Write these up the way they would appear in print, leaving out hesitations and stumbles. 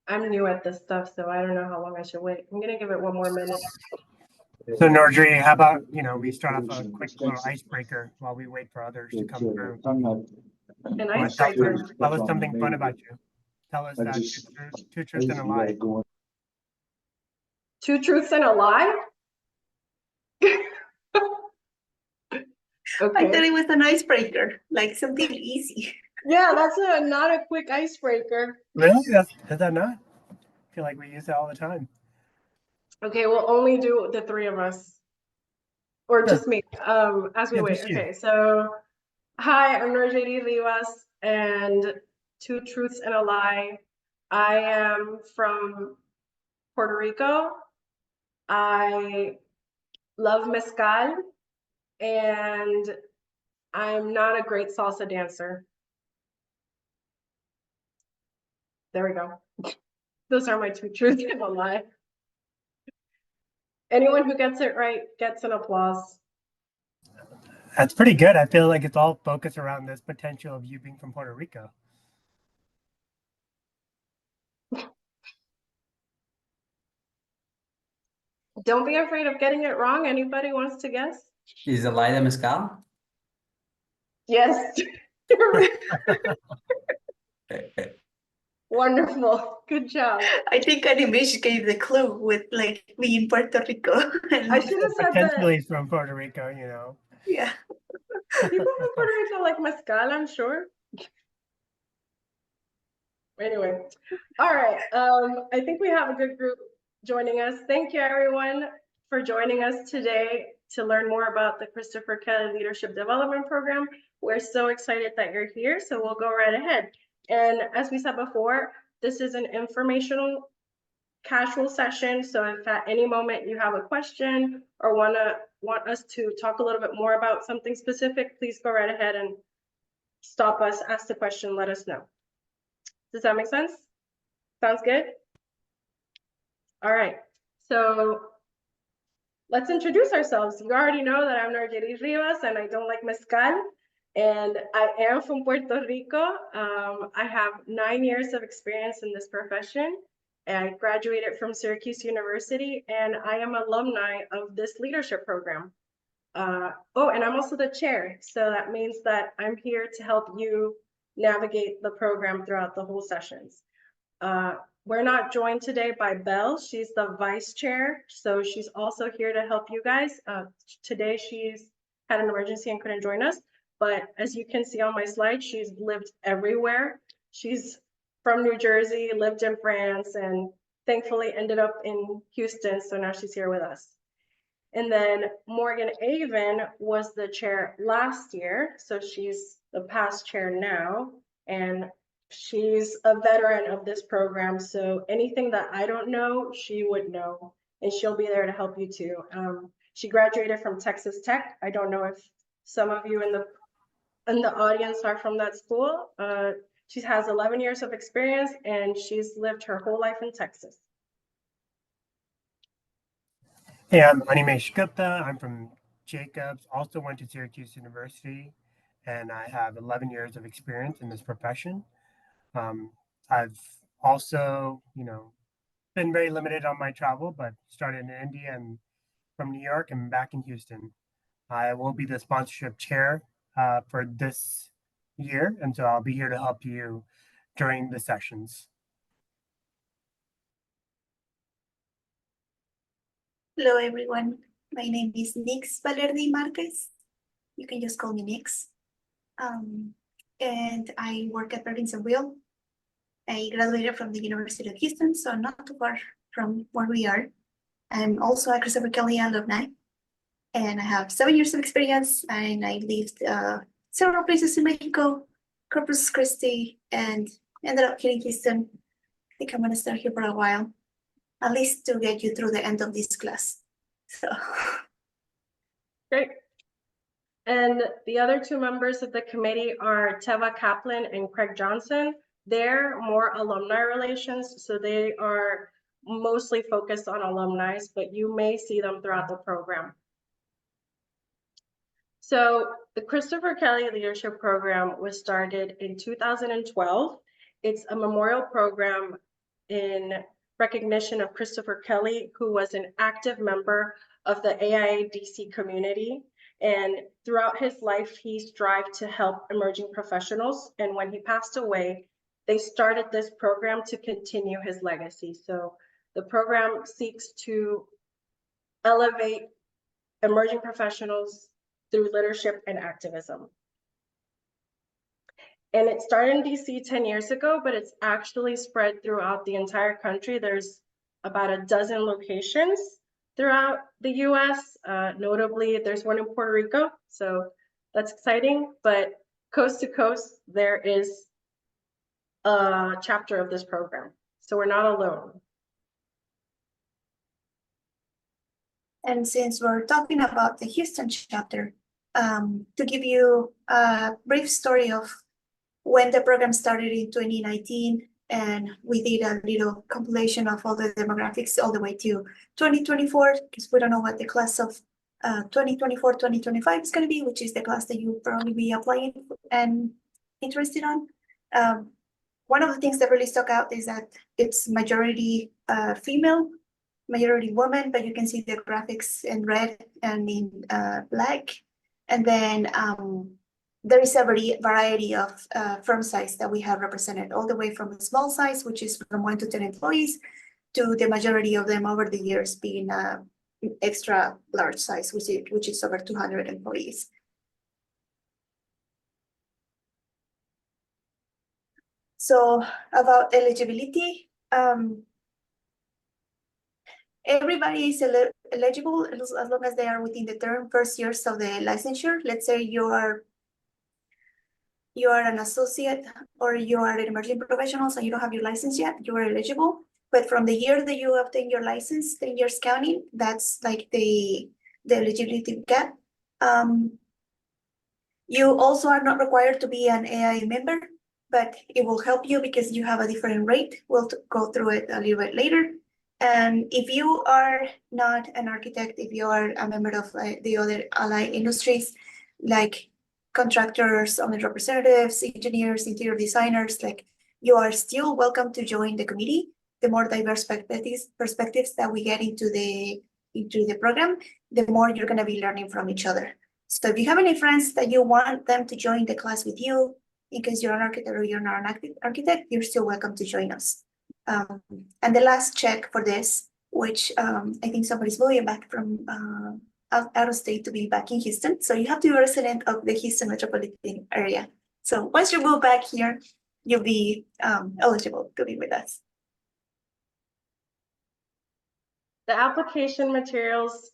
I'm new at this stuff, so I don't know how long I should wait. I'm gonna give it one more minute. So Nordri, how about, we start off a quick little icebreaker while we wait for others to come through. An icebreaker. Tell us something fun about you. Tell us that two truths and a lie. Two truths and a lie? I thought it was an icebreaker, like something easy. Yeah, that's not a quick icebreaker. Really? Is that not? I feel like we use that all the time. Okay, we'll only do the three of us. Or just me, as we wait. Okay, so hi, I'm Norjady Rivas, and two truths and a lie. I am from Puerto Rico. I love mezcal, and I'm not a great salsa dancer. There we go. Those are my two truths and a lie. Anyone who gets it right gets an applause. That's pretty good. I feel like it's all focused around this potential of you being from Puerto Rico. Don't be afraid of getting it wrong. Anybody wants to guess? Is the lie the mezcal? Yes. Wonderful. Good job. I think Animesh gave the clue with like me in Puerto Rico. I should have said that. Potentially from Puerto Rico, Yeah. People from Puerto Rico like mezcal, I'm sure. Anyway, all right. I think we have a good group joining us. Thank you, everyone, for joining us today to learn more about the Christopher Kelley Leadership Development Program. We're so excited that you're here, so we'll go right ahead. And as we said before, this is an informational casual session. So if at any moment you have a question or want us to talk a little bit more about something specific, please go right ahead and stop us, ask the question, let us know. Does that make sense? Sounds good? All right, so let's introduce ourselves. You already know that I'm Norjady Rivas and I don't like mezcal. And I am from Puerto Rico. I have 9 years of experience in this profession. I graduated from Syracuse University and I am alumni of this leadership program. Oh, and I'm also the chair. So that means that I'm here to help you navigate the program throughout the whole sessions. We're not joined today by Belle. She's the vice chair. So she's also here to help you guys. Today she's had an emergency and couldn't join us. But as you can see on my slide, she's lived everywhere. She's from New Jersey, lived in France, and thankfully ended up in Houston. So now she's here with us. And then Morgan Avon was the chair last year. So she's the past chair now. And she's a veteran of this program. So anything that I don't know, she would know. And she'll be there to help you too. She graduated from Texas Tech. I don't know if some of you in the audience are from that school. She has 11 years of experience and she's lived her whole life in Texas. Hey, I'm Animesh Gupta. I'm from Jacobs, also went to Syracuse University, and I have 11 years of experience in this profession. I've also, been very limited on my travel, but started in India and from New York and back in Houston. I will be the sponsorship chair for this year, and so I'll be here to help you during the sessions. Hello, everyone. My name is Nix Valerdi Marquez. You can just call me Nix. And I work at Berlin Wheel. I graduated from the University of Houston, so not too far from where we are. I'm also a Christopher Kelley alumni. And I have 7 years of experience, and I lived several places in Mexico, Corpus Christi, and ended up here in Houston. I think I'm gonna stay here for a while, at least to get you through the end of this class. So great. And the other two members of the committee are Teva Kaplan and Craig Johnson. They're more alumni relations, so they are mostly focused on alumni, but you may see them throughout the program. So the Christopher Kelley Leadership Program was started in 2012. It's a memorial program in recognition of Christopher Kelley, who was an active member of the AIAH community. And throughout his life, he strived to help emerging professionals. And when he passed away, they started this program to continue his legacy. So the program seeks to elevate emerging professionals through leadership and activism. And it started in DC 10 years ago, but it's actually spread throughout the entire country. There's about a dozen locations throughout the US. Notably, there's one in Puerto Rico, so that's exciting. But coast to coast, there is a chapter of this program. So we're not alone. And since we're talking about the Houston chapter, to give you a brief story of when the program started in 2019, and we did a little compilation of all the demographics all the way to 2024, because we don't know what the class of 2024-2025 is going to be, which is the class that you'll probably be applying and interested on. One of the things that really stuck out is that it's majority female, majority woman, but you can see the graphics in red and in black. And then there is a variety of firm size that we have represented, all the way from a small size, which is from 1 to 10 employees, to the majority of them over the years being extra large size, which is over 200 employees. So about eligibility, everybody is eligible as long as they are within the first years of the licensure. Let's say you are an associate or you are an emerging professional, so you don't have your license yet, you are eligible. But from the year that you obtain your license, 10 years counting, that's like the eligibility gap. You also are not required to be an AIA member, but it will help you because you have a different rate. We'll go through it a little bit later. And if you are not an architect, if you are a member of the other allied industries, like contractors, owner representatives, engineers, interior designers, like you are still welcome to join the committee. The more diverse perspectives that we get into the program, the more you're going to be learning from each other. So if you have any friends that you want them to join the class with you, in case you're an architect or you're not an architect, you're still welcome to join us. And the last check for this, which I think somebody's moving back from out of state to be back in Houston. So you have to be a resident of the Houston metropolitan area. So once you move back here, you'll be eligible to be with us. The application materials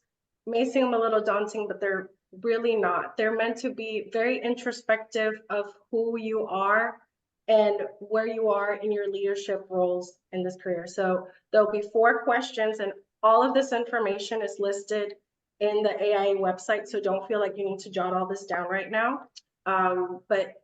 may seem a little daunting, but they're really not. They're meant to be very introspective of who you are and where you are in your leadership roles in this career. So there'll be 4 questions, and all of this information is listed in the AIA website. So don't feel like you need to jot all this down right now. But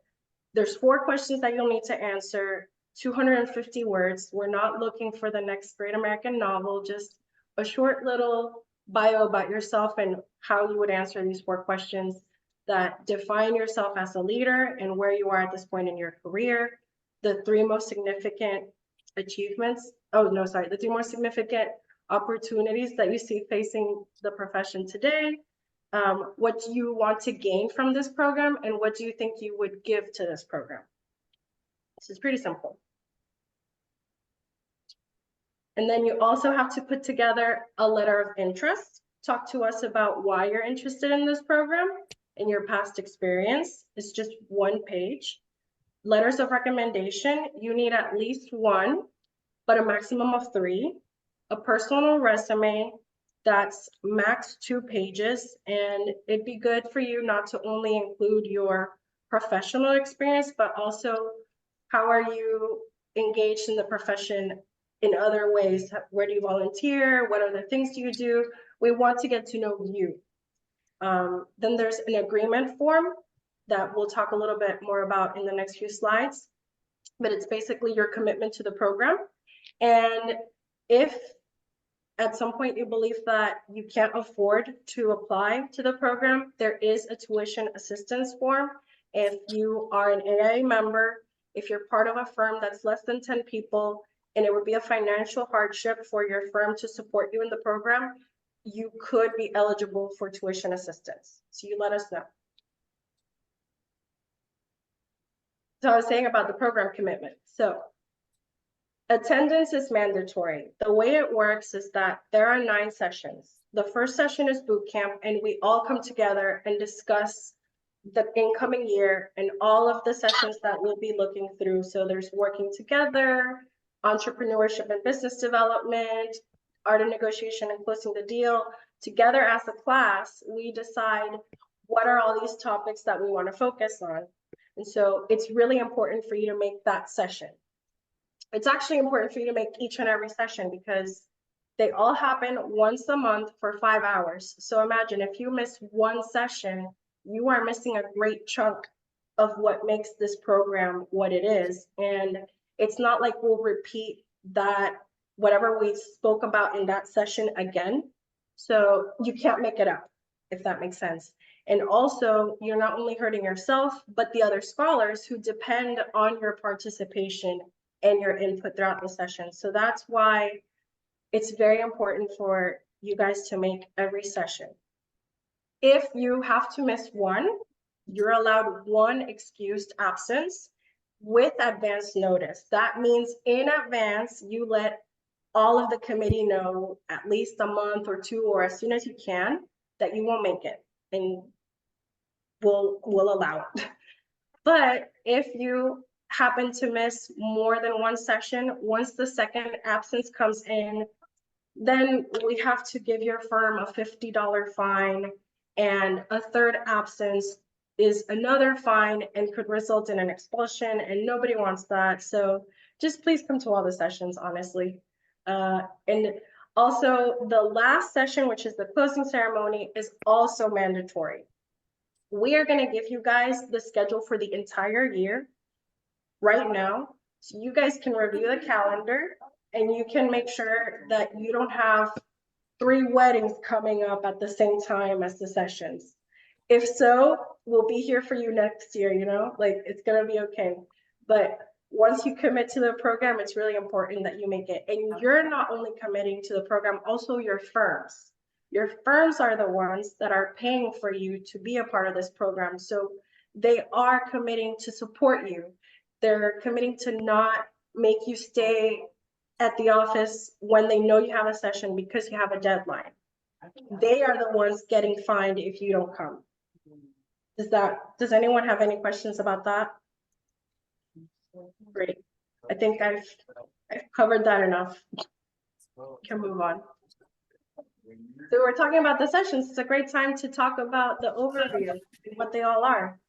there's 4 questions that you'll need to answer, 250 words. We're not looking for the next great American novel, just a short little bio about yourself and how you would answer these 4 questions that define yourself as a leader and where you are at this point in your career, the 3 most significant achievements, the 3 most significant opportunities that you see facing the profession today, what do you want to gain from this program, and what do you think you would give to this program? This is pretty simple. And then you also have to put together a letter of interest. Talk to us about why you're interested in this program and your past experience. It's just 1 page. Letters of recommendation, you need at least 1, but a maximum of 3. A personal resume, that's max 2 pages. And it'd be good for you not to only include your professional experience, but also how are you engaged in the profession in other ways? Where do you volunteer? What other things do you do? We want to get to know you. Then there's an agreement form that we'll talk a little bit more about in the next few slides, but it's basically your commitment to the program. And if at some point you believe that you can't afford to apply to the program, there is a tuition assistance form. If you are an AIA member, if you're part of a firm that's less than 10 people, and it would be a financial hardship for your firm to support you in the program, you could be eligible for tuition assistance. So you let us know. So I was saying about the program commitment. So attendance is mandatory. The way it works is that there are 9 sessions. The first session is boot camp, and we all come together and discuss the incoming year and all of the sessions that we'll be looking through. So there's working together, entrepreneurship and business development, art of negotiation and closing the deal. Together as a class, we decide what are all these topics that we want to focus on. And so it's really important for you to make that session. It's actually important for you to make each and every session because they all happen once a month for 5 hours. So imagine if you miss one session, you are missing a great chunk of what makes this program what it is. And it's not like we'll repeat that, whatever we spoke about in that session again. So you can't make it up, if that makes sense. And also, you're not only hurting yourself, but the other scholars who depend on your participation and your input throughout the session. So that's why it's very important for you guys to make every session. If you have to miss one, you're allowed 1 excused absence with advance notice. That means in advance, you let all of the committee know at least a month or 2 or as soon as you can that you won't make it, and we'll allow it. But if you happen to miss more than 1 session, once the second absence comes in, then we have to give your firm a $50 fine, and a third absence is another fine and could result in an expulsion, and nobody wants that. So just please come to all the sessions, honestly. And also the last session, which is the closing ceremony, is also mandatory. We are going to give you guys the schedule for the entire year right now, so you guys can review the calendar and you can make sure that you don't have 3 weddings coming up at the same time as the sessions. If so, we'll be here for you next year, you know, like it's gonna be okay. But once you commit to the program, it's really important that you make it. And you're not only committing to the program, also your firms. Your firms are the ones that are paying for you to be a part of this program. So they are committing to support you. They're committing to not make you stay at the office when they know you have a session because you have a deadline. They are the ones getting fined if you don't come. Does anyone have any questions about that? Great. I think I've covered that enough. Can move on. So we're talking about the sessions. It's a great time to talk about the overview and what they all are.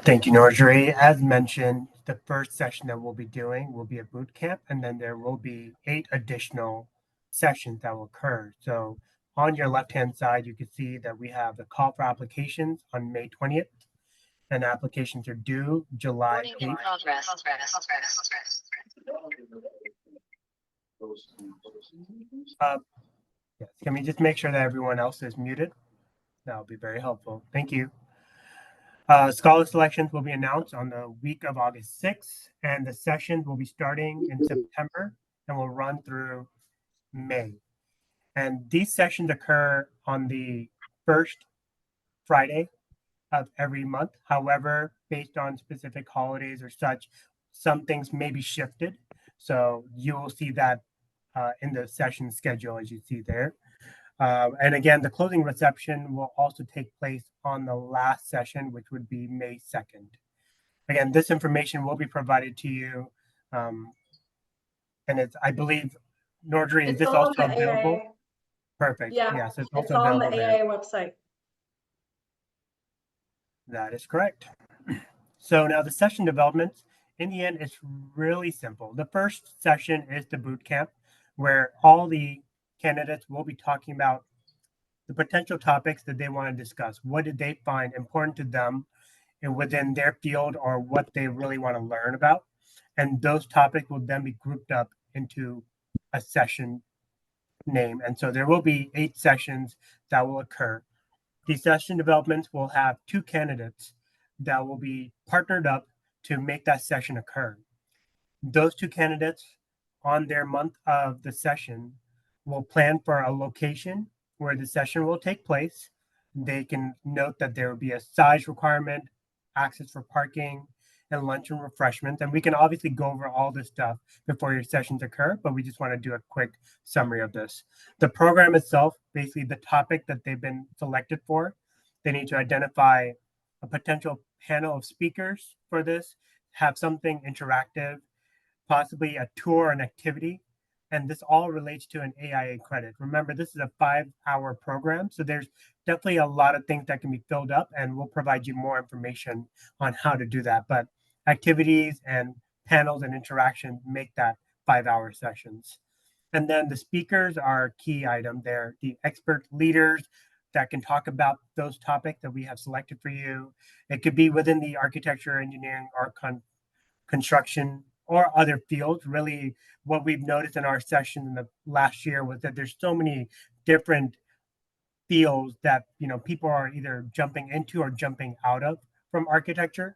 Thank you, Norjari. As mentioned, the first session that we'll be doing will be a boot camp, and then there will be 8 additional sessions that will occur. So on your left-hand side, you can see that we have the call for applications on May 20th, and applications are due July 8th. Yes. Can we just make sure that everyone else is muted? That would be very helpful. Thank you. Scholar selections will be announced on the week of August 6th, and the sessions will be starting in September and will run through May. And these sessions occur on the first Friday of every month. However, based on specific holidays or such, some things may be shifted. So you will see that in the session schedule, as you see there. And again, the closing reception will also take place on the last session, which would be May 2nd. Again, this information will be provided to you. And it's, I believe, Norjari, is this also available? AIA. Perfect. Yeah, yes, it's also on available the there. AIA website. That is correct. So now the session developments, in the end, it's really simple. The first session is the boot camp, where all the candidates will be talking about the potential topics that they want to discuss. What did they find important to them and within their field, or what they really want to learn about? And those topics will then be grouped up into a session name. And so there will be 8 sessions that will occur. These session developments will have 2 candidates that will be partnered up to make that session occur. Those two candidates on their month of the session will plan for a location where the session will take place. They can note that there will be a size requirement, access for parking, and lunch and refreshments. And we can obviously go over all this stuff before your sessions occur, but we just want to do a quick summary of this. The program itself, basically the topic that they've been selected for, they need to identify a potential panel of speakers for this, have something interactive, possibly a tour and activity. And this all relates to an AIA credit. Remember, this is a 5-hour program. So there's definitely a lot of things that can be filled up, and we'll provide you more information on how to do that. But activities and panels and interaction make that 5-hour sessions. And then the speakers are a key item. They're the expert leaders that can talk about those topics that we have selected for you. It could be within the architecture, engineering, or construction, or other fields. Really, what we've noticed in our session in the last year was that there's so many different fields that people are either jumping into or jumping out of from architecture,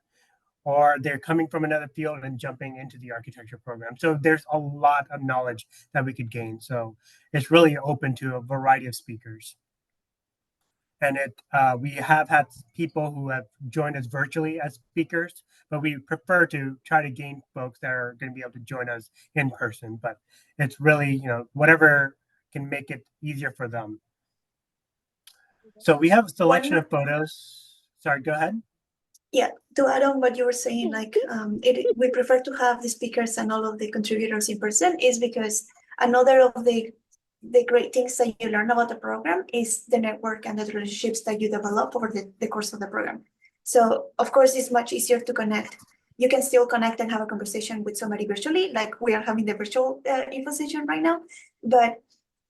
or they're coming from another field and jumping into the architecture program. So there's a lot of knowledge that we could gain. So it's really open to a variety of speakers. And we have had people who have joined us virtually as speakers, but we prefer to try to gain folks that are going to be able to join us in person. But it's really, whatever can make it easier for them. So we have a selection of photos. Sorry, go ahead. Yeah, to add on what you were saying, like we prefer to have the speakers and all of the contributors in person is because another of the great things that you learn about the program is the network and the relationships that you develop over the course of the program. So of course, it's much easier to connect. You can still connect and have a conversation with somebody virtually, like we are having the virtual info session right now. But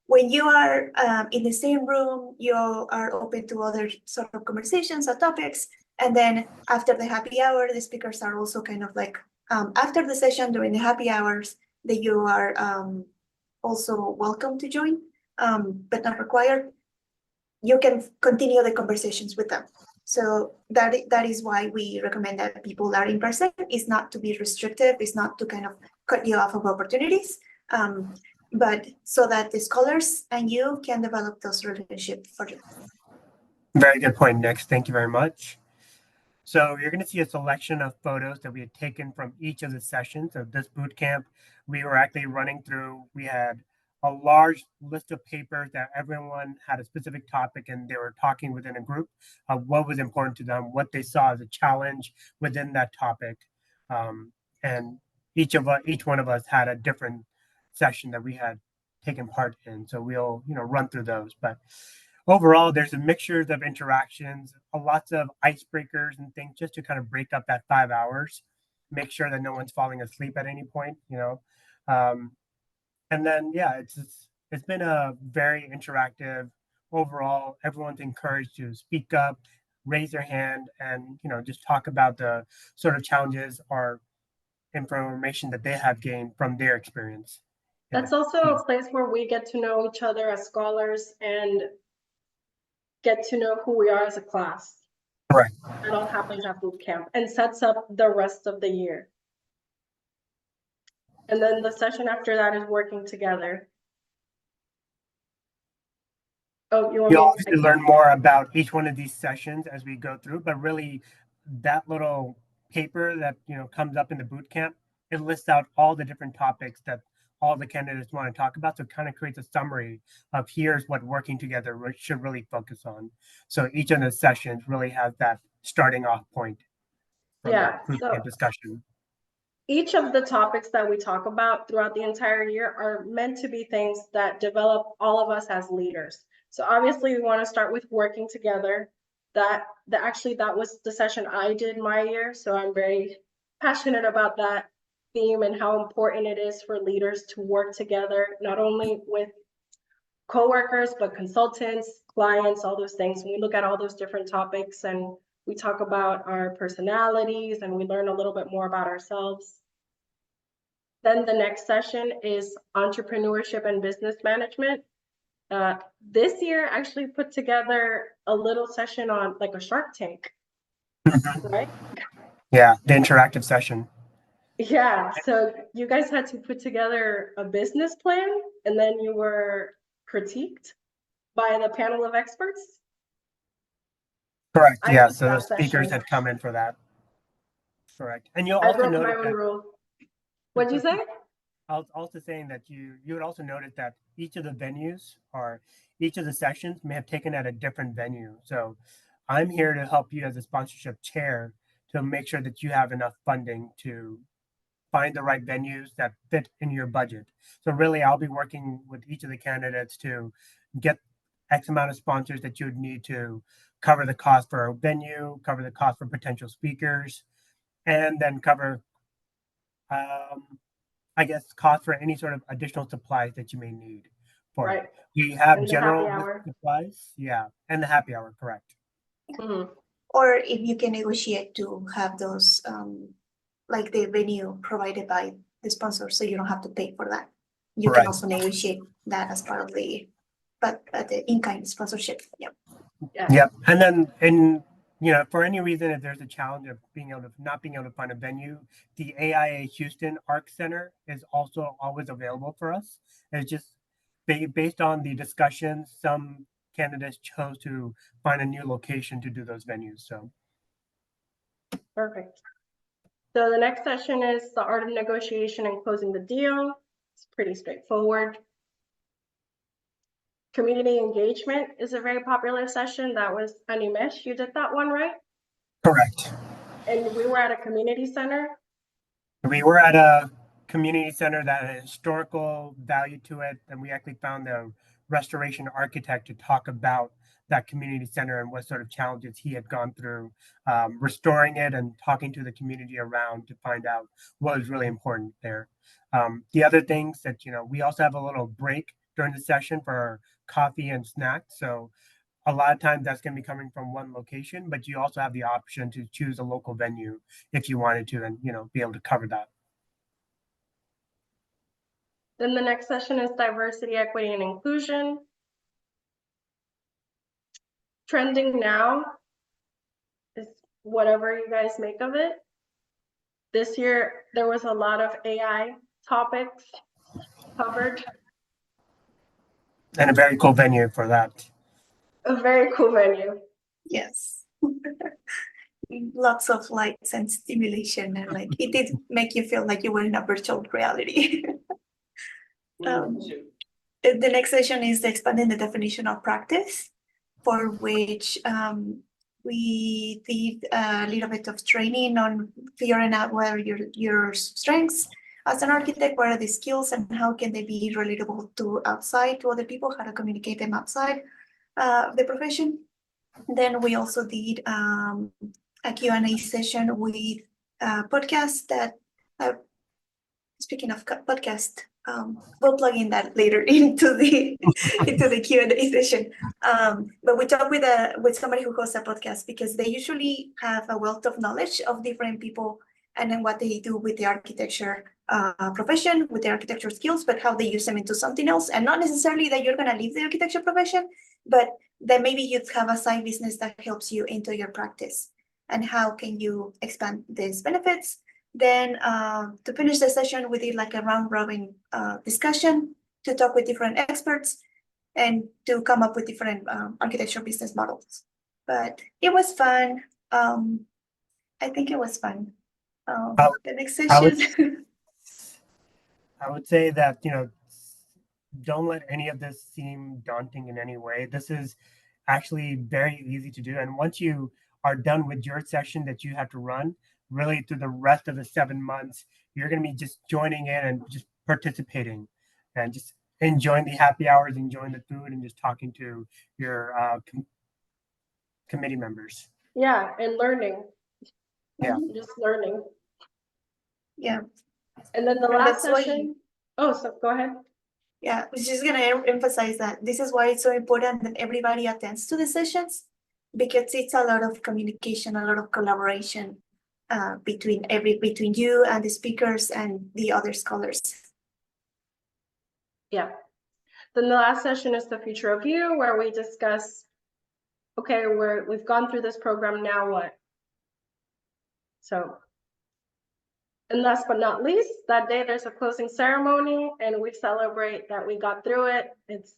when you are in the same room, you are open to other sort of conversations or topics. And then after the happy hour, the speakers are also kind of like after the session during the happy hours that you are also welcome to join, but not required. You can continue the conversations with them. So that is why we recommend that people are in person. Is not to be restrictive, is not to kind of cut you off of opportunities, but so that the scholars and you can develop those relationships further. Very good point, Next. Thank you very much. So you're going to see a selection of photos that we had taken from each of the sessions of this boot camp. We were actually running through, we had a large list of papers that everyone had a specific topic, and they were talking within a group of what was important to them, what they saw as a challenge within that topic. And each one of us had a different session that we had taken part in. So we'll run through those. But overall, there's a mixture of interactions, lots of icebreakers and things just to kind of break up that 5 hours, make sure that no one's falling asleep at any point, and then, yeah, it's been a very interactive overall. Everyone's encouraged to speak up, raise their hand, and, just talk about the sort of challenges or information that they have gained from their experience. That's also a place where we get to know each other as scholars and get to know who we are as a class. Right. It all happens at boot camp and sets up the rest of the year. And then the session after that is working together. Oh, you obviously learn more about each one of these sessions as we go through, but really that little paper that comes up in the boot camp, it lists out all the different topics that all the candidates want to talk about. So it kind of creates a summary of here's what working together should really focus on. So each of the sessions really has that starting off point from that boot camp discussion. Each of the topics that we talk about throughout the entire year are meant to be things that develop all of us as leaders. So obviously we want to start with working together. That was the session I did my year. So I'm very passionate about that theme and how important it is for leaders to work together, not only with coworkers, but consultants, clients, all those things. We look at all those different topics and we talk about our personalities and we learn a little bit more about ourselves. Then the next session is entrepreneurship and business management. This year actually put together a little session on like a Shark Tank, right? Yeah, the interactive session. Yeah, so you guys had to put together a business plan and then you were critiqued by the panel of experts? Correct. I Yeah. missed So the that speakers session. had come in for that. Correct. And you'll I also broke my notice own that rule. What'd you say? I was also saying that you would also notice that each of the venues or each of the sessions may have taken at a different venue. So I'm here to help you as a sponsorship chair to make sure that you have enough funding to find the right venues that fit in your budget. So really I'll be working with each of the candidates to get X amount of sponsors that you would need to cover the cost for a venue, cover the cost for potential speakers, and then cover I guess, cost for any sort of additional supplies that you may need for Right. it. Do you have And the happy general hour. supplies? Yeah, and the happy hour, correct. Mhm. Or if you can negotiate to have those, like the venue provided by the sponsor, so you don't have to pay for that. You can Correct. also negotiate that as part of the in-kind sponsorship. Yep. Yeah. Yep. And then, for any reason, if there's a challenge of not being able to find a venue, the AIA Houston Arc Center is also always available for us. It's just based on the discussions, some candidates chose to find a new location to do those venues. So Perfect. So the next session is the art of negotiation and closing the deal. It's pretty straightforward. Community engagement is a very popular session. That was Animesh. You did that one, right? correct. And we were at a community center. We were at a community center that had historical value to it, and we actually found the restoration architect to talk about that community center and what sort of challenges he had gone through restoring it and talking to the community around to find out what was really important there. The other things that, we also have a little break during the session for coffee and snacks. So a lot of times that's going to be coming from one location, but you also have the option to choose a local venue if you wanted to, and be able to cover that. Then the next session is diversity, equity, and inclusion. Trending now is whatever you guys make of it. This year, there was a lot of AI topics covered. And a very cool venue for that. A very cool venue. Yes. Lots of lights and stimulation, and like it did make you feel like you were in a virtual reality. The next session is expanding the definition of practice, for which we did a little bit of training on figuring out what are your strengths as an architect, what are the skills, and how can they be relatable to other people, how to communicate them outside of the profession. Then we also did a Q&A session with podcast that, speaking of podcast, we'll plug in that later into the Q&A session. But we talked with somebody who hosts a podcast, because they usually have a wealth of knowledge of different people and then what they do with the architecture profession, with the architecture skills, but how they use them into something else. And not necessarily that you're going to leave the architecture profession, but that maybe you have a side business that helps you into your practice. And how can you expand these benefits? Then to finish the session, we did like a round robin discussion to talk with different experts and to come up with different architecture business models. But it was fun. I think it was fun. The next session. I would say that, don't let any of this seem daunting in any way. This is actually very easy to do. And once you are done with your session that you have to run, really through the rest of the 7 months, you're going to be just joining in and just participating and just enjoying the happy hours, enjoying the food, and just talking to your committee members. Yeah, and learning. Yeah. Just learning. Yeah. And then the And last that's why session. Oh, so go ahead. Yeah, I was just gonna emphasize that this is why it's so important that everybody attends to the sessions, because it's a lot of communication, a lot of collaboration between you and the speakers and the other scholars. Yeah. Then the last session is the future of you, where we discuss, okay, we've gone through this program, now what? So And last but not least, that day there's a closing ceremony and we celebrate that we got through it. It's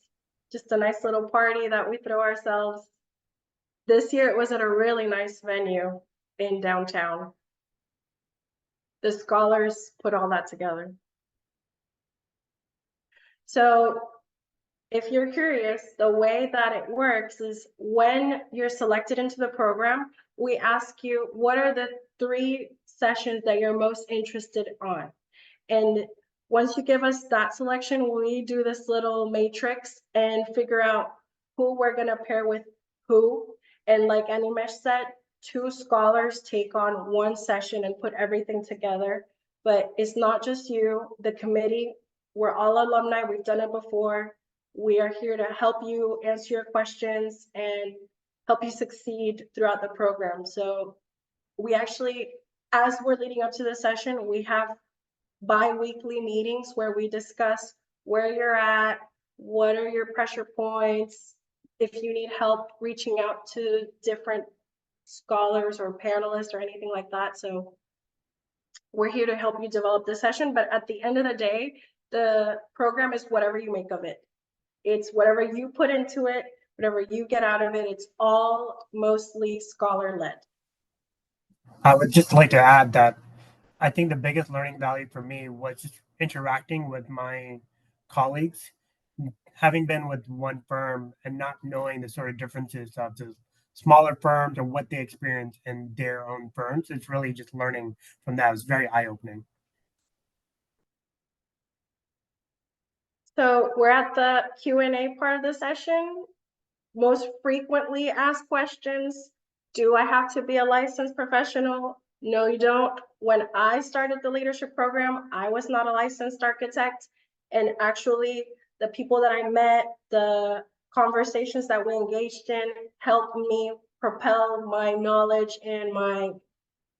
just a nice little party that we throw ourselves. This year it was at a really nice venue in downtown. The scholars put all that together. So if you're curious, the way that it works is when you're selected into the program, we ask you, what are the 3 sessions that you're most interested on? And once you give us that selection, we do this little matrix and figure out who we're gonna pair with who. And like Animesh said, 2 scholars take on 1 session and put everything together. But it's not just you, the committee, we're all alumni, we've done it before. We are here to help you answer your questions and help you succeed throughout the program. So we actually, as we're leading up to the session, we have bi-weekly meetings where we discuss where you're at, what are your pressure points, if you need help reaching out to different scholars or panelists or anything like that. So we're here to help you develop the session, but at the end of the day, the program is whatever you make of it. It's whatever you put into it, whatever you get out of it. It's all mostly scholar-led. I would just like to add that I think the biggest learning value for me was just interacting with my colleagues, having been with one firm and not knowing the sort of differences of the smaller firms or what they experience in their own firms. It's really just learning from that. It was very eye-opening. So we're at the Q&A part of the session. Most frequently asked questions. Do I have to be a licensed professional? No, you don't. When I started the leadership program, I was not a licensed architect. And actually, the people that I met, the conversations that we engaged in helped me propel my knowledge and my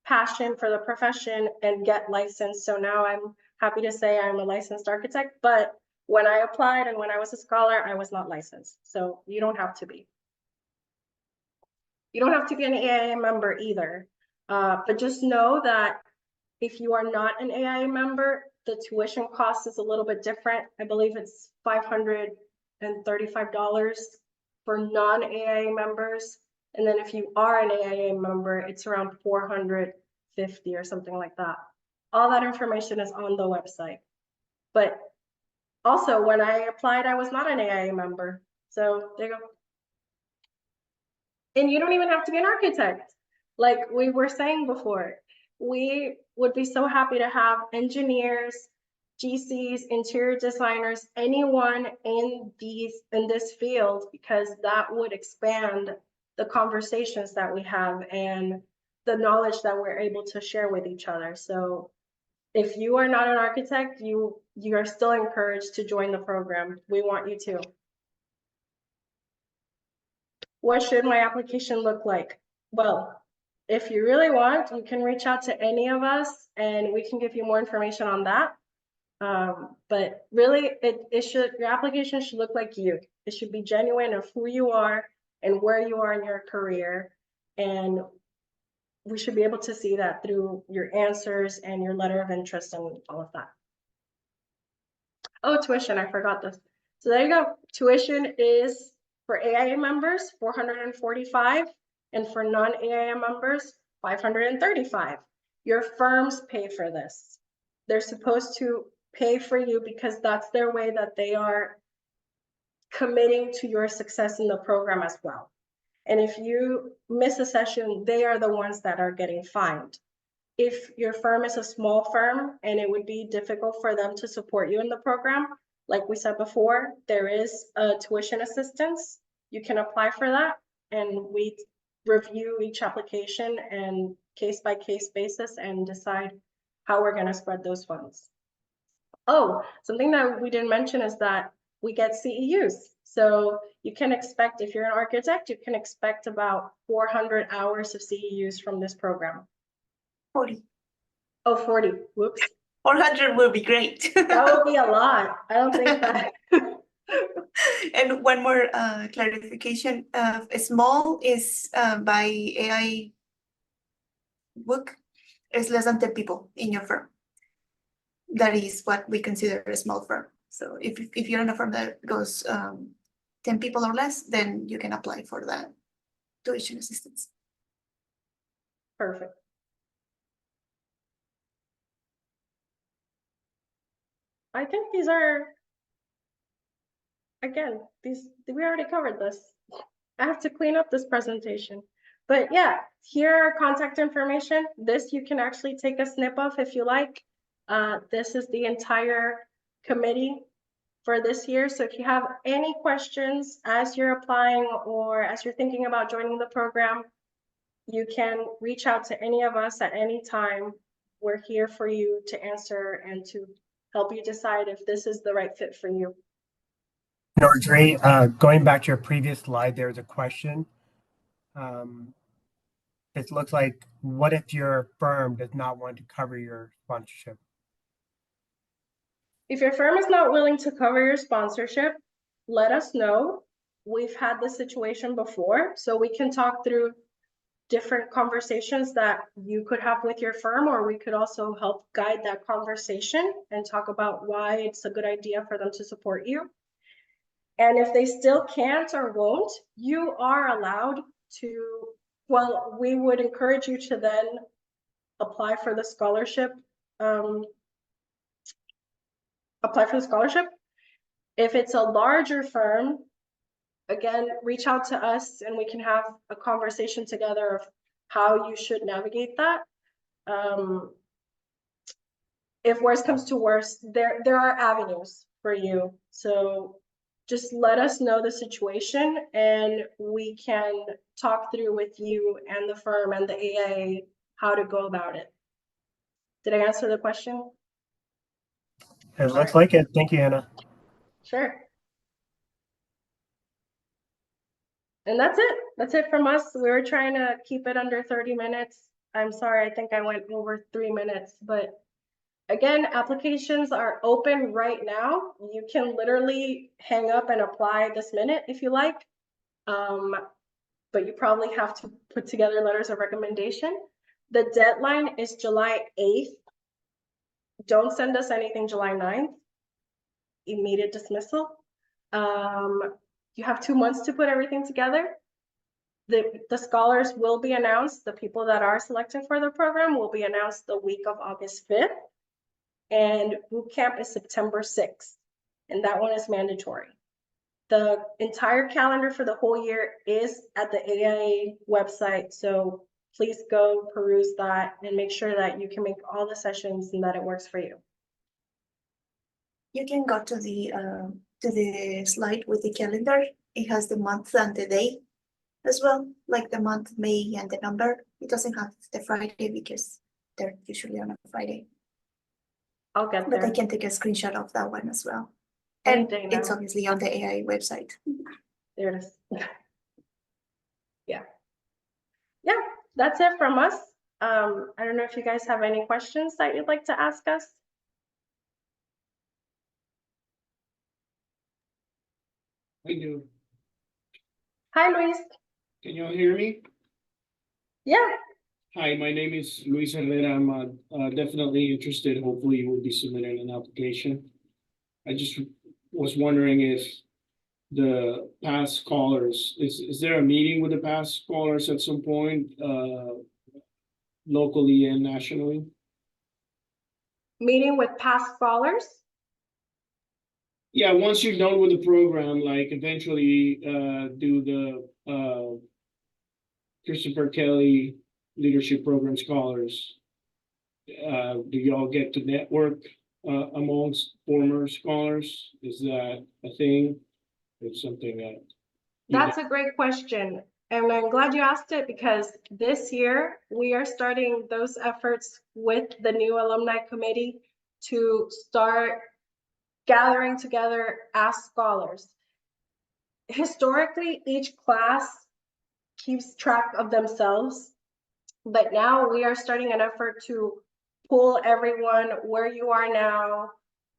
passion for the profession and get licensed. So now I'm happy to say I'm a licensed architect, but when I applied and when I was a scholar, I was not licensed. So you don't have to be. You don't have to be an AIA member either. But just know that if you are not an AIA member, the tuition cost is a little bit different. I believe it's $535 for non-AIA members. And then if you are an AIA member, it's around $450 or something like that. All that information is on the website. But also, when I applied, I was not an AIA member. So there you go. And you don't even have to be an architect. Like we were saying before, we would be so happy to have engineers, GCs, interior designers, anyone in this field, because that would expand the conversations that we have and the knowledge that we're able to share with each other. So if you are not an architect, you are still encouraged to join the program. We want you to. What should my application look like? Well, if you really want, you can reach out to any of us and we can give you more information on that. But really, your application should look like you. It should be genuine of who you are and where you are in your career. And we should be able to see that through your answers and your letter of interest and all of that. Oh, tuition, I forgot this. So there you go. Tuition is for AIA members, $445, and for non-AIA members, $535. Your firms pay for this. They're supposed to pay for you because that's their way that they are committing to your success in the program as well. And if you miss a session, they are the ones that are getting fined. If your firm is a small firm and it would be difficult for them to support you in the program, like we said before, there is a tuition assistance. You can apply for that, and we review each application and case-by-case basis and decide how we're going to spread those funds. Oh, something that we didn't mention is that we get CEUs. So you can expect, if you're an architect, you can expect about 400 hours of CEUs from this program. 40. Oh, 40. Whoops. 400 will be great. That would be a lot. I don't think that. And one more clarification. Small is by AI book is less than 10 people in your firm. that is what we consider a small firm. So if you're in a firm that goes 10 people or less, then you can apply for that tuition assistance. Perfect. I think these are, again, we already covered this. I have to clean up this presentation. But yeah, here are contact information. This you can actually take a snip of if you like. This is the entire committee for this year. So if you have any questions as you're applying or as you're thinking about joining the program, you can reach out to any of us at any time. We're here for you to answer and to help you decide if this is the right fit for you. Audrey, going back to your previous slide, there's a question. It looks like, what if your firm does not want to cover your sponsorship? If your firm is not willing to cover your sponsorship, let us know. We've had this situation before, so we can talk through different conversations that you could have with your firm, or we could also help guide that conversation and talk about why it's a good idea for them to support you. And if they still can't or won't, you are allowed to, well, we would encourage you to then apply for the scholarship. If it's a larger firm, again, reach out to us and we can have a conversation together of how you should navigate that. If worse comes to worse, there are avenues for you. So just let us know the situation and we can talk through with you and the firm and the AIA how to go about it. Did I answer the question? It looks like it. Thank you, Anna. Sure. And that's it. That's it from us. We were trying to keep it under 30 minutes. I'm sorry, I think I went over 3 minutes, but again, applications are open right now. You can literally hang up and apply this minute if you like. But you probably have to put together letters of recommendation. The deadline is July 8th. Don't send us anything July 9th. Immediate dismissal. You have 2 months to put everything together. The scholars will be announced. The people that are selected for the program will be announced the week of August 5th. And boot camp is September 6th. And that one is mandatory. The entire calendar for the whole year is at the AIA website. So please go peruse that and make sure that you can make all the sessions and that it works for you. You can go to the slide with the calendar. It has the month and the day as well, like the month, May, and the number. It doesn't have the Friday because they're usually on a Friday. I'll get But there. I can take a screenshot of that one as well. Any And day it's now. obviously on the AI website. There it is. Yeah. Yeah, that's it from us. I don't know if you guys have any questions that you'd like to ask us. I do. Hi, Luis. Can you all hear me? Yeah, Hi, my name is Luis Herrera. I'm definitely interested. Hopefully you will be submitting an application. I just was wondering if the past scholars, is there a meeting with the past scholars at some point, locally and nationally? meeting with past scholars. Yeah, once you're done with the program, like eventually do the Christopher Kelley Leadership Program Scholars. Do y'all get to network amongst former scholars? Is that a thing? It's something that That's a great question. And I'm glad you asked it because this year we are starting those efforts with the new alumni committee to start gathering together as scholars. Historically, each class keeps track of themselves, but now we are starting an effort to pull everyone where you are now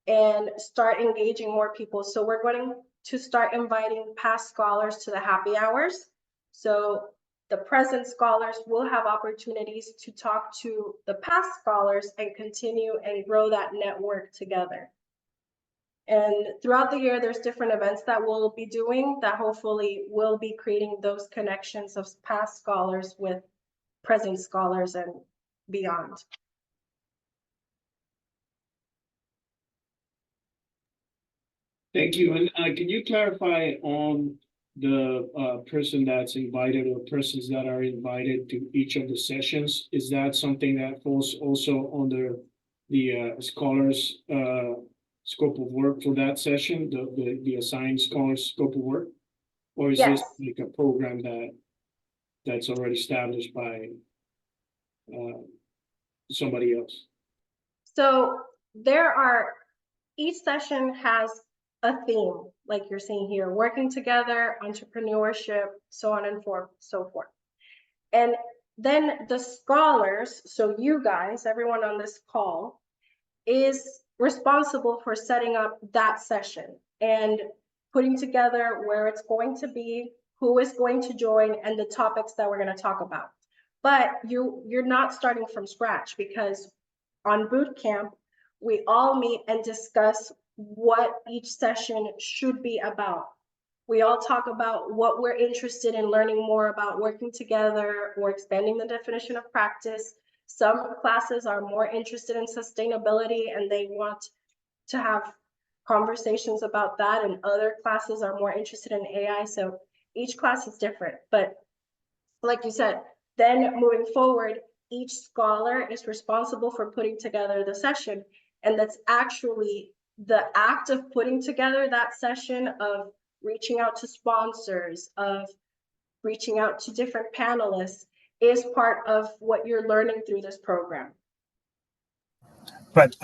and start engaging more people. So we're going to start inviting past scholars to the happy hours. So the present scholars will have opportunities to talk to the past scholars and continue and grow that network together. And throughout the year, there's different events that we'll be doing that hopefully will be creating those connections of past scholars with present scholars and beyond. Thank you. And can you clarify on the person that's invited or persons that are invited to each of the sessions? Is that something that falls also under the scholars scope of work for that session, the assigned scholars scope of work? Or is this Yes. like a program that's already established by somebody else? So each session has a theme, like you're seeing here, working together, entrepreneurship, so on and so forth. And then the scholars, so you guys, everyone on this call, is responsible for setting up that session and putting together where it's going to be, who is going to join, and the topics that we're going to talk about. But you're not starting from scratch, because on boot camp, we all meet and discuss what each session should be about. We all talk about what we're interested in learning more about, working together or expanding the definition of practice. Some classes are more interested in sustainability and they want to have conversations about that, and other classes are more interested in AI. So each class is different, but like you said, then moving forward, each scholar is responsible for putting together the session. And that's actually the act of putting together that session, of reaching out to sponsors, of reaching out to different panelists, is part of what you're learning through this program. But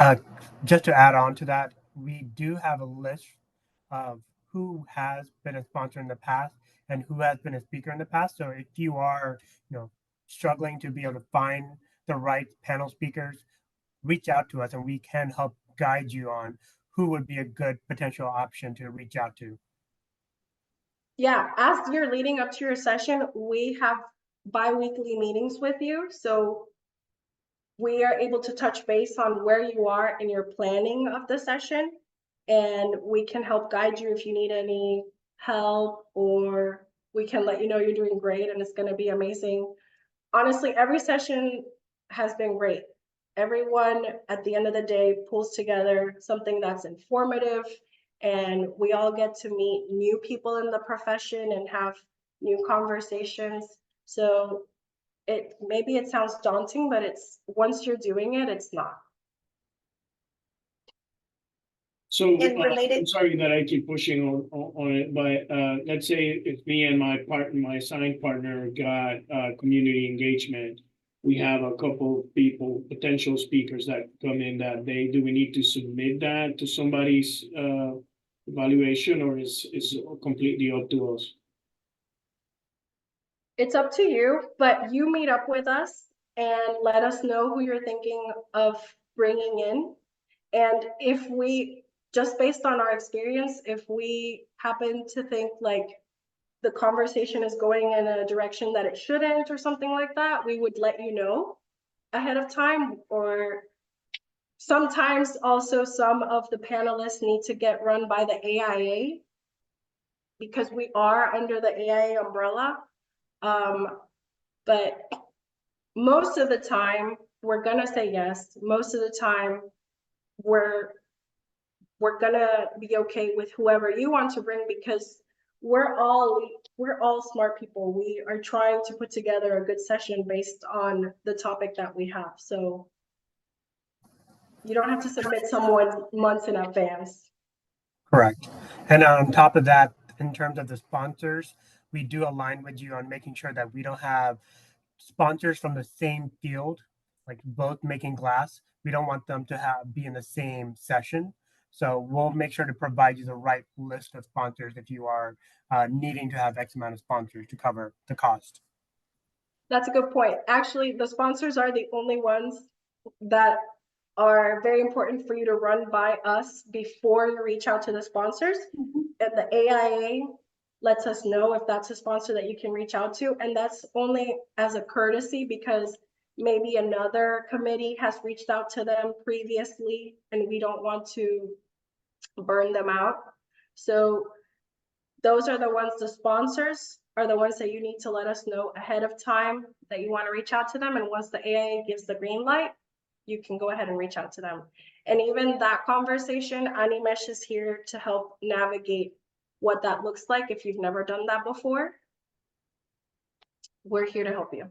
just to add on to that, we do have a list of who has been a sponsor in the past and who has been a speaker in the past. So if you are, struggling to be able to find the right panel speakers, reach out to us and we can help guide you on who would be a good potential option to reach out to. Yeah, as you're leading up to your session, we have bi-weekly meetings with you. So we are able to touch base on where you are in your planning of the session, and we can help guide you if you need any help, or we can let you know you're doing great and it's going to be amazing. Honestly, every session has been great. Everyone at the end of the day pulls together something that's informative, and we all get to meet new people in the profession and have new conversations. So maybe it sounds daunting, but it's, once you're doing it, it's not. So And related- I'm sorry that I keep pushing on it, but let's say if me and my assigned partner got community engagement, we have a couple people, potential speakers that come in that day. Do we need to submit that to somebody's evaluation, or is completely up to us? It's up to you, but you meet up with us and let us know who you're thinking of bringing in. And if we, just based on our experience, if we happen to think like the conversation is going in a direction that it shouldn't or something like that, we would let you know ahead of time. Or sometimes also some of the panelists need to get run by the AIA, because we are under the AIA umbrella. But most of the time we're gonna say yes. Most of the time we're gonna be okay with whoever you want to bring, because we're all smart people. We are trying to put together a good session based on the topic that we have. So you don't have to submit someone months in advance. Correct. And on top of that, in terms of the sponsors, we do align with you on making sure that we don't have sponsors from the same field, like both making glass. We don't want them to be in the same session. So we'll make sure to provide you the right list of sponsors if you are needing to have X amount of sponsors to cover the cost. That's a good point. Actually, the sponsors are the only ones that are very important for you to run by us before you reach out to the sponsors. And the AIA lets us know if that's a sponsor that you can reach out to. And that's only as a courtesy because maybe another committee has reached out to them previously and we don't want to burn them out. So those are the ones, the sponsors are the ones that you need to let us know ahead of time that you want to reach out to them. And once the AIA gives the green light, you can go ahead and reach out to them. And even that conversation, AIAH is here to help navigate what that looks like. If you've never done that before, we're here to help you.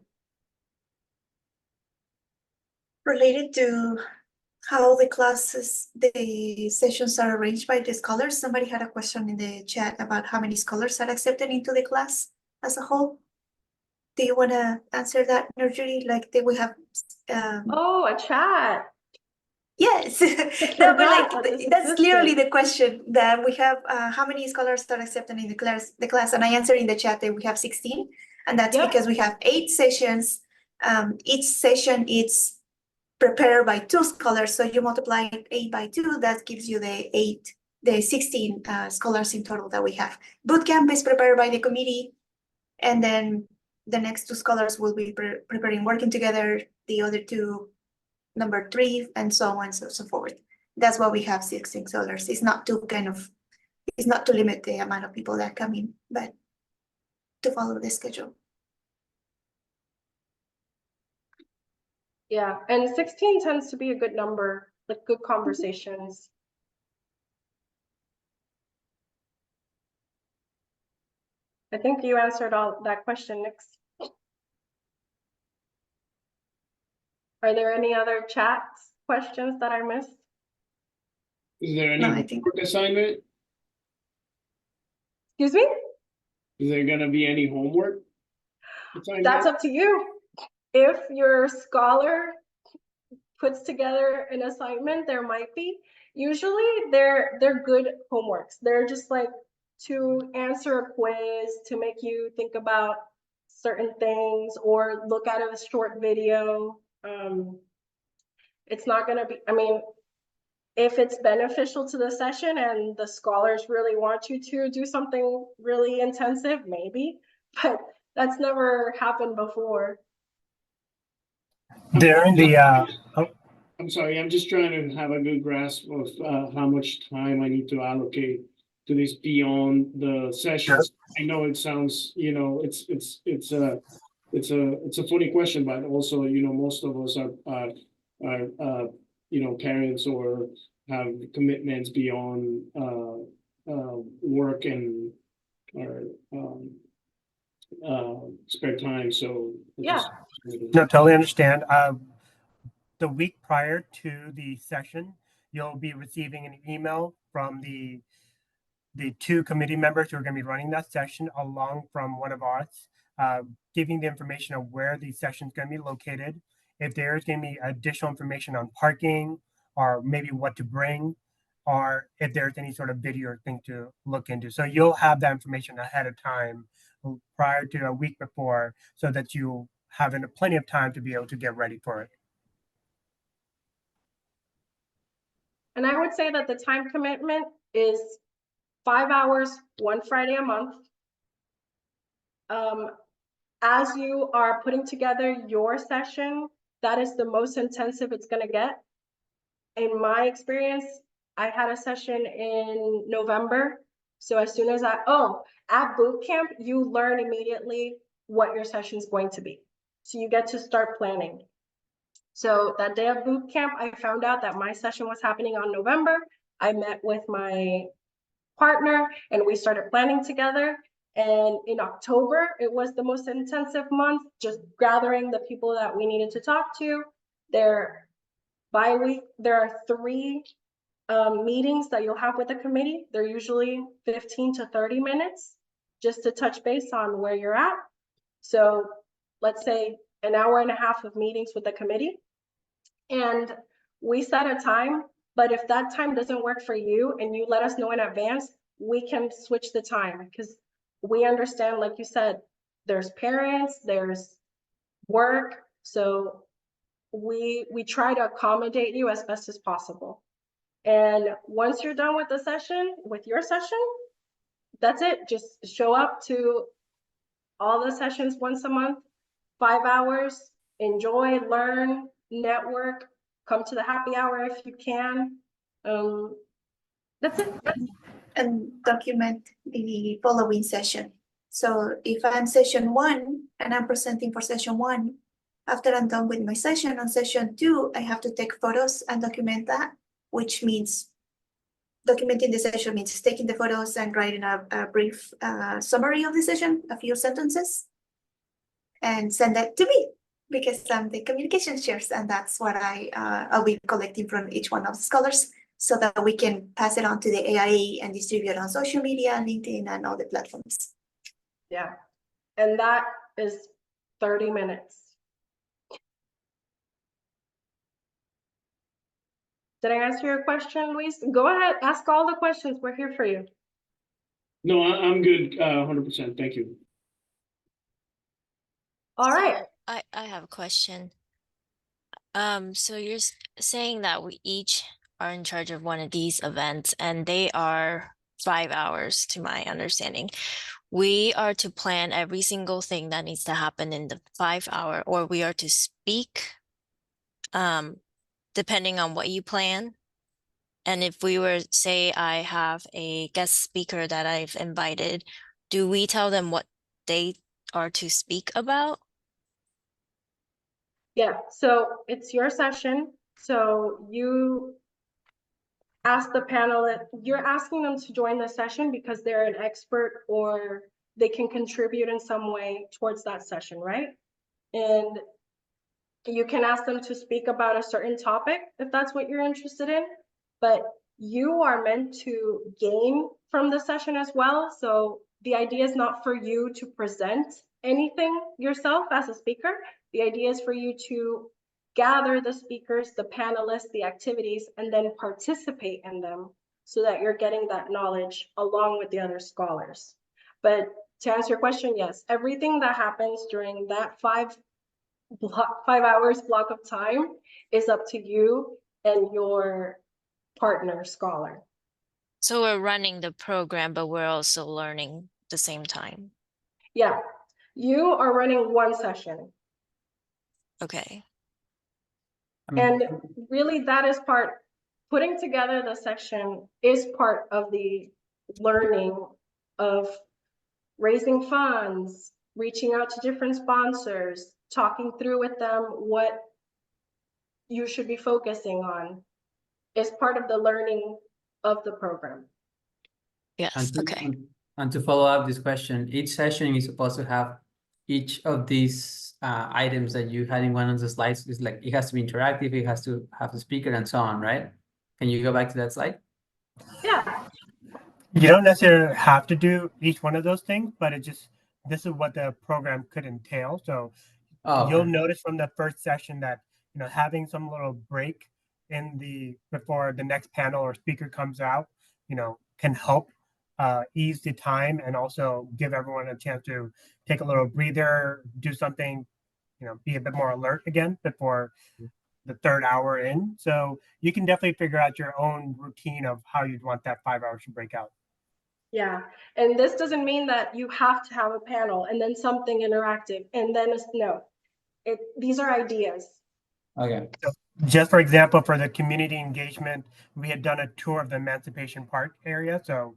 Related to how the classes, the sessions are arranged by the scholars, somebody had a question in the chat about how many scholars are accepted into the class as a whole. Do you want to answer that, Nurjuri? Like, do we have? Oh, a chat. Yes, no, but forgot like that this that's clearly existed. the question that we have. How many scholars are accepted in the class? And I answered in the chat that we have 16, and that's Yep. because we have 8 sessions. Each session is prepared by 2 scholars, so you multiply 8 by 2. That gives you the 16 scholars in total that we have. Bootcamp is prepared by the committee, and then the next 2 scholars will be preparing, working together. The other 2. Number 3, and so on and so forth. That's why we have 16 scholars. It's not to limit the amount of people that come in, but to follow the schedule. Yeah, and 16 tends to be a good number, like good conversations. I think you answered all that question, Nix. Are there any other chats, questions that I missed? Is there any No, I think- homework assignment? Excuse me? Is there gonna be any homework assignment? That's up to you. If your scholar puts together an assignment, there might be. Usually they're good homeworks. They're just like to answer a quiz, to make you think about certain things or look at a short video. It's not gonna be, I mean, if it's beneficial to the session and the scholars really want you to do something really intensive, maybe, but that's never happened before. During the I'm sorry, I'm just trying to have a good grasp of how much time I need to allocate to this beyond the sessions. I know it sounds, you know, it's a funny question, but also, you know, most of us are you know, parents or have commitments beyond work and or spare time. So Yeah. no, totally understand. The week prior to the session, you'll be receiving an email from the 2 committee members who are going to be running that session, along from one of us, giving the information of where the session is going to be located. If there's going to be additional information on parking, or maybe what to bring, or if there's any sort of video thing to look into. So you'll have that information ahead of time, prior to a week before, so that you have plenty of time to be able to get ready for it. And I would say that the time commitment is 5 hours, 1 Friday a month. As you are putting together your session, that is the most intensive it's going to get. In my experience, I had a session in November. So as soon as at boot camp, you learn immediately what your session is going to be. So you get to start planning. So that day of boot camp, I found out that my session was happening on November. I met with my partner and we started planning together. And in October, it was the most intensive month, just gathering the people that we needed to talk to. There are 3 meetings that you'll have with the committee. They're usually 15 to 30 minutes just to touch base on where you're at. So let's say an hour and a half of meetings with the committee. And we set a time, but if that time doesn't work for you and you let us know in advance, we can switch the time, because we understand, like you said, there's parents, there's work. So we try to accommodate you as best as possible. And once you're done with the session, with your session, that's it. Just show up to all the sessions once a month, 5 hours, enjoy, learn, network, come to the happy hour if you can. That's it. And document the following session. So if I'm session 1 and I'm presenting for session 1, after I'm done with my session on session 2, I have to take photos and document that, which means documenting the session means taking the photos and writing a brief summary of the session, a few sentences, and send that to me because I'm the communication chairs, and that's what I'll be collecting from each one of the scholars so that we can pass it on to the AIA and distribute it on social media, LinkedIn, and all the platforms. Yeah. And that is 30 minutes. Did I answer your question, Luis? Go ahead, ask all the questions. We're here for you. No, I'm good, 100%. Thank you. All right. So I have a question. So you're saying that we each are in charge of one of these events, and they are 5 hours, to my understanding. We are to plan every single thing that needs to happen in the 5 hour, or we are to speak, depending on what you plan. And if we were, say, I have a guest speaker that I've invited, do we tell them what they are to speak about? Yeah, so it's your session. So you ask the panelist, you're asking them to join the session because they're an expert or they can contribute in some way towards that session, right? And you can ask them to speak about a certain topic if that's what you're interested in, but you are meant to gain from the session as well. So the idea is not for you to present anything yourself as a speaker. The idea is for you to gather the speakers, the panelists, the activities, and then participate in them so that you're getting that knowledge along with the other scholars. But to answer your question, yes, everything that happens during that 5 hours block of time is up to you and your partner scholar. So we're running the program, but we're also learning at the same time. Yeah, you are running one session. Okay. And really that is putting together the section is part of the learning of raising funds, reaching out to different sponsors, talking through with them what you should be focusing on is part of the learning of the program. Yes. Okay. And to follow up this question, each session is supposed to have each of these items that you had in one of the slides. Is like it has to be interactive, it has to have the speaker and so on, right? Can you go back to that slide? Yeah. You don't necessarily have to do each one of those things, but this is what the program could entail. So you'll notice from the first session that, having some little break before the next panel or speaker comes out, can help ease the time and also give everyone a chance to take a little breather, do something, be a bit more alert again before the 3rd hour in. So you can definitely figure out your own routine of how you'd want that 5 hours to break out. Yeah, and this doesn't mean that you have to have a panel and then something interactive and then no. These are ideas. Okay. So just for example, for the community engagement, we had done a tour of the Emancipation Park area. So,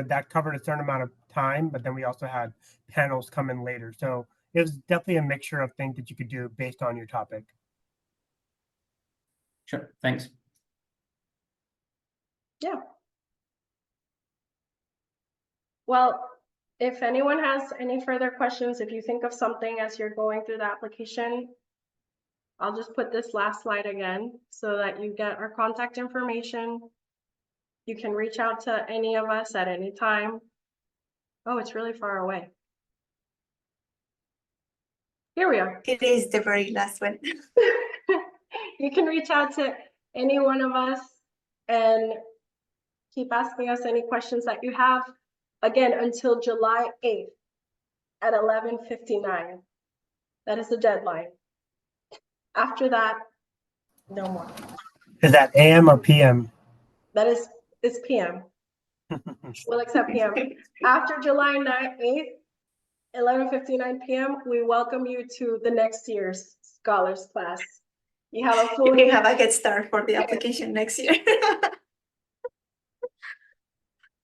that covered a certain amount of time, but then we also had panels come in later. So it was definitely a mixture of things that you could do based on your topic. Sure, thanks. Yeah. Well, if anyone has any further questions, if you think of something as you're going through the application, I'll just put this last slide again so that you get our contact information. You can reach out to any of us at any time. Oh, it's really far away. Here we are. It is the very last one. You can reach out to any one of us and keep asking us any questions that you have. Again, until July 8th at 11:59. That is the deadline. After that, no more. Is that AM or PM? It's PM. We'll accept PM. After July 8th, 11:59 PM, we welcome you to the next year's scholars class. You have a full We year. have a head start for the application next year.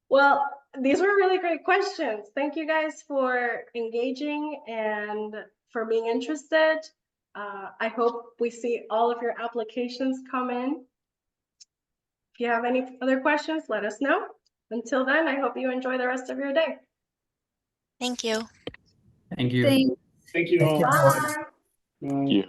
Well, these were really great questions. Thank you guys for engaging and for being interested. I hope we see all of your applications come in. If you have any other questions, let us know. Until then, I hope you enjoy the rest of your day. Thank you. Thank you. Thank you Thank all. you, everyone. Bye. Bye. you.